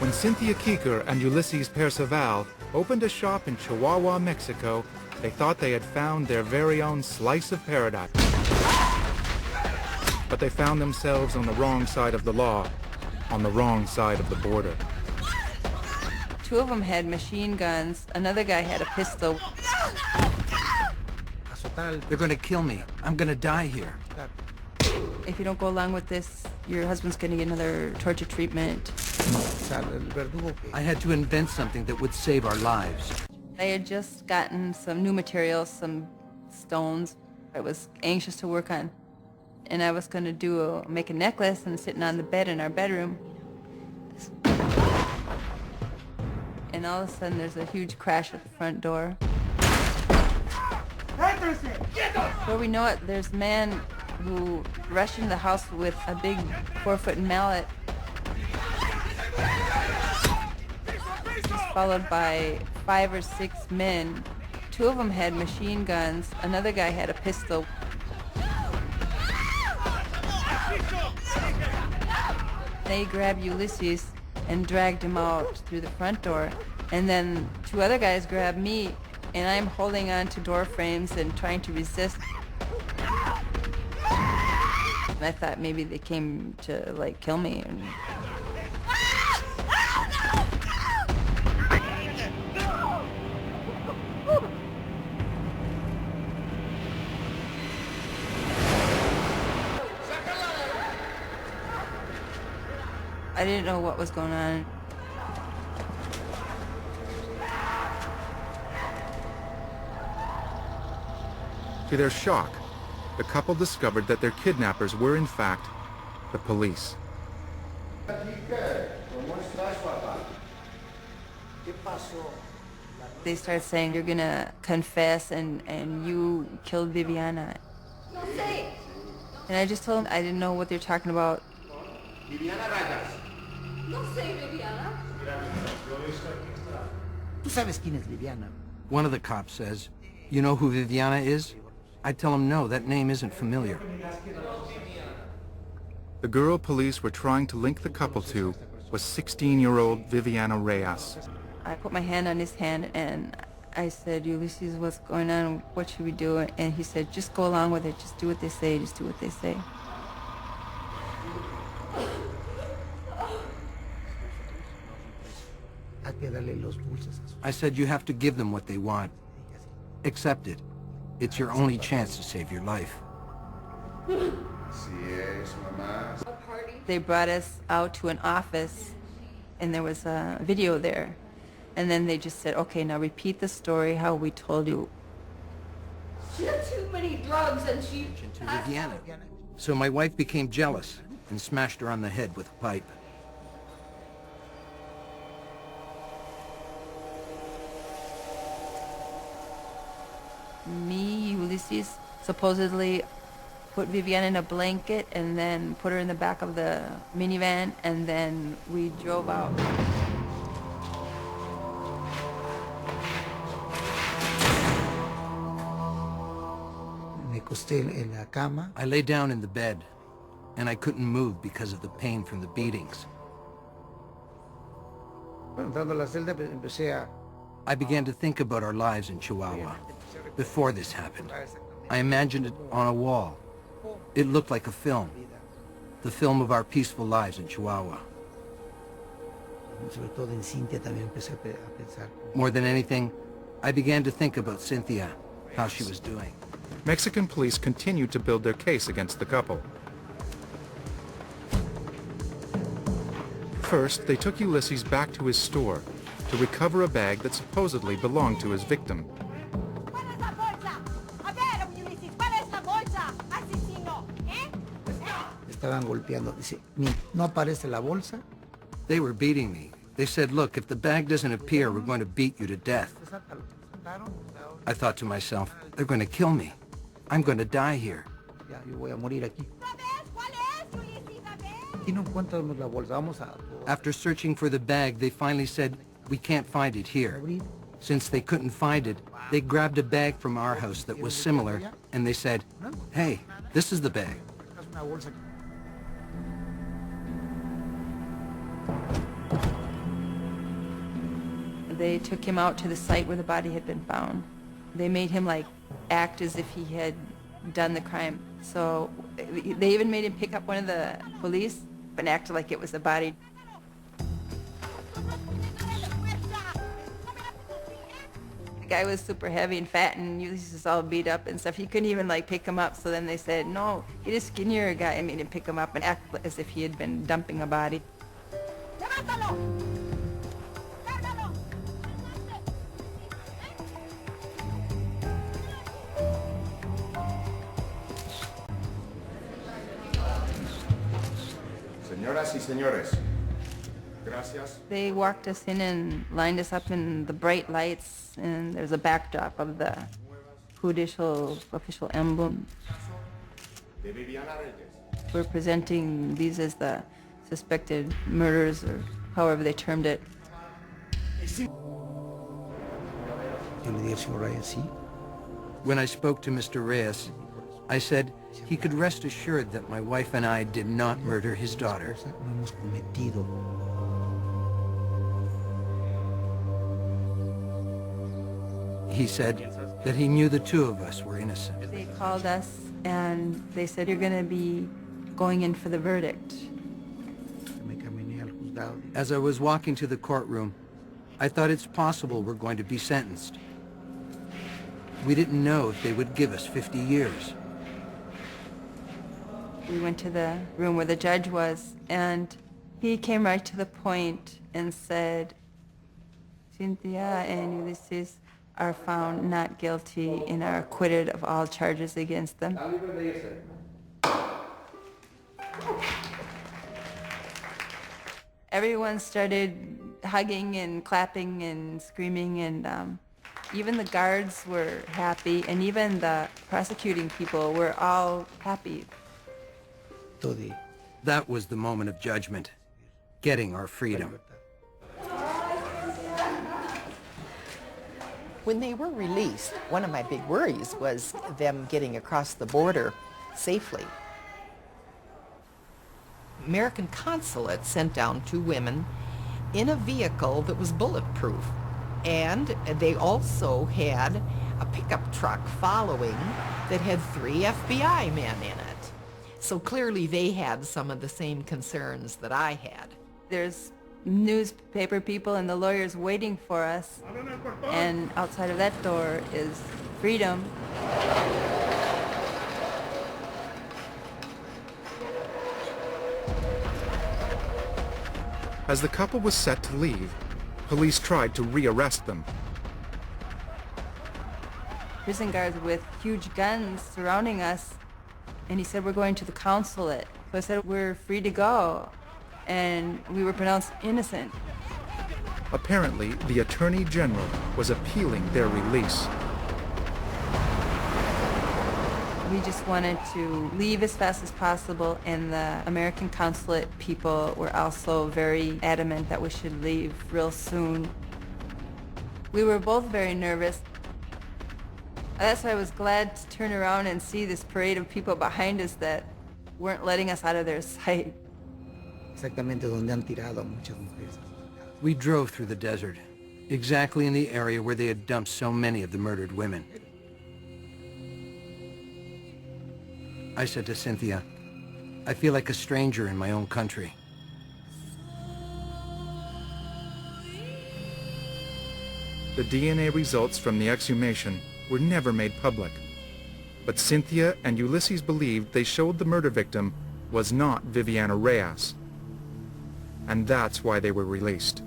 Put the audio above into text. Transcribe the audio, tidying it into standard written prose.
When Cynthia Kiecker and Ulises Perzabal opened a shop in Chihuahua, Mexico, they thought they had found their very own slice of paradise. But they found themselves on the wrong side of the law, on the wrong side of the border. Two of them had machine guns. Another guy had a pistol. They're going to kill me. I'm going to die here. If you don't go along with this, your husband's going to get another torture treatment. I had to invent something that would save our lives. I had just gotten some new materials, some stones I was anxious to work on. And I was going to make a necklace and sitting on the bed in our bedroom. And all of a sudden there's a huge crash at the front door. Before we know it, there's a man who rushed into the house with a big 4-foot mallet. He's followed by 5 or 6 men. 2 of them had machine guns. Another guy had a pistol. They grabbed Ulises and dragged him out through the front door. And then 2 other guys grabbed me, and I'm holding on to door frames and trying to resist. And I thought maybe they came to, like, kill me. And I didn't know what was going on. To their shock, the couple discovered that their kidnappers were, in fact, the police. They started saying, "You're gonna confess and you killed Viviana." And I just told them I didn't know what they're talking about. One of the cops says, "You know who Viviana is?" I tell him, no, that name isn't familiar. The girl police were trying to link the couple to was 16-year-old Viviana Reyes. I put my hand on his hand and I said, "Ulises, what's going on? What should we do?" And he said, "Just go along with it. Just do what they say. Just do what they say." I said, you have to give them what they want. Accept it. It's your only chance to save your life. They brought us out to an office and there was a video there. And then they just said, "Okay, now repeat the story how we told you." She had too many drugs and she... To Viviana. So my wife became jealous and smashed her on the head with a pipe. Me, Ulises, supposedly put Viviana in a blanket and then put her in the back of the minivan, and then we drove out. I lay down in the bed, and I couldn't move because of the pain from the beatings. I began to think about our lives in Chihuahua. Before this happened, I imagined it on a wall. It looked like a film. The film of our peaceful lives in Chihuahua. More than anything, I began to think about Cynthia, how she was doing. Mexican police continued to build their case against the couple. First, they took Ulises back to his store to recover a bag that supposedly belonged to his victim. They were beating me. They said, "Look, if the bag doesn't appear, we're going to beat you to death." I thought to myself, they're going to kill me. I'm going to die here. After searching for the bag, they finally said, "We can't find it here." Since they couldn't find it, they grabbed a bag from our house that was similar, and they said, "Hey, this is the bag." They took him out to the site where the body had been found. They made him like act as if he had done the crime. So they even made him pick up one of the police and act like it was a body. The guy was super heavy and fat, and Ulises was all beat up and stuff. He couldn't even like pick him up. So then they said, no, get a skinnier guy and made him pick him up and act as if he had been dumping a body. Señoras y señores, gracias. They walked us in and lined us up in the bright lights, and there's a backdrop of the judicial official emblem. We're presenting these as the suspected murders, or however they termed it. When I spoke to Mr. Reyes, I said he could rest assured that my wife and I did not murder his daughter. He said that he knew the two of us were innocent. They called us and they said, you're going to be going in for the verdict. As I was walking to the courtroom, I thought it's possible we're going to be sentenced. We didn't know if they would give us 50 years. We went to the room where the judge was, and he came right to the point and said, Cynthia and Ulises are found not guilty and are acquitted of all charges against them. Everyone started hugging and clapping and screaming, and even the guards were happy, and even the prosecuting people were all happy. That was the moment of judgment, getting our freedom. When they were released, one of my big worries was them getting across the border safely. American consulate sent down 2 women in a vehicle that was bulletproof. And they also had a pickup truck following that had 3 FBI men in it. So clearly they had some of the same concerns that I had. There's newspaper people and the lawyers waiting for us, and outside of that door is freedom. As the couple was set to leave, police tried to rearrest them. Prison guards with huge guns surrounding us, and he said, we're going to the consulate. So I said, we're free to go, and we were pronounced innocent. Apparently, the Attorney General was appealing their release. We just wanted to leave as fast as possible, and the American consulate people were also very adamant that we should leave real soon. We were both very nervous. That's why I was glad to turn around and see this parade of people behind us that weren't letting us out of their sight. We drove through the desert, exactly in the area where they had dumped so many of the murdered women. I said to Cynthia, I feel like a stranger in my own country. The DNA results from the exhumation were never made public. But Cynthia and Ulises believed they showed the murder victim was not Viviana Reyes. And that's why they were released.